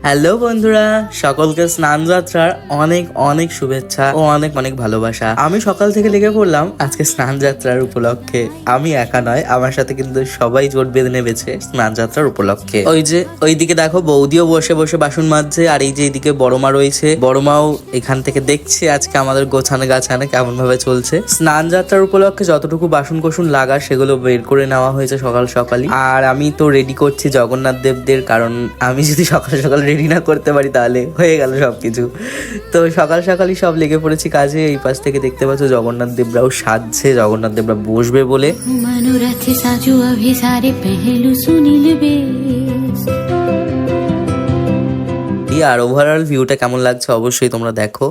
Hello বন্ধুরা, সকলকে স্নান যাত্রার অনেক অনেক শুভেচ্ছা ও অনেক অনেক ভালোবাসা। আমি সকাল থেকে লেগে পড়লাম আজকে স্নান যাত্রার উপলক্ষে। আমি একা নয়, আমার সাথে কিন্তু সবাই জোট বেঁধে নেমেছে স্নান যাত্রার উপলক্ষে। ওই যে ওইদিকে দেখো বৌদিও বসে বসে বাসন মাজছে, আর এই যে এইদিকে বড় মা রয়েছে, বড় মাও এখান থেকে দেখছে আজকে আমাদের গোছানো গাছানো কেমন ভাবে চলছে। স্নান যাত্রার উপলক্ষে যতটুকু বাসন কোসন লাগার সেগুলো বের করে নেওয়া হয়েছে সকাল সকালই। আর আমি তো রেডি করছি জগন্নাথ দেবদের, কারণ আমি যদি সকাল সকাল রেডি না করতে পারি তাহলে হয়ে গেল সবকিছু। তো সকাল সকালই সব লেগে পড়েছি কাজে। এই পাশ থেকে দেখতে পাচ্ছ জগন্নাথ দেবরাও সাজছে, জগন্নাথ দেবরা বসবে বলে। আর ওভারঅল ভিউটা কেমন লাগছে অবশ্যই তোমরা দেখো।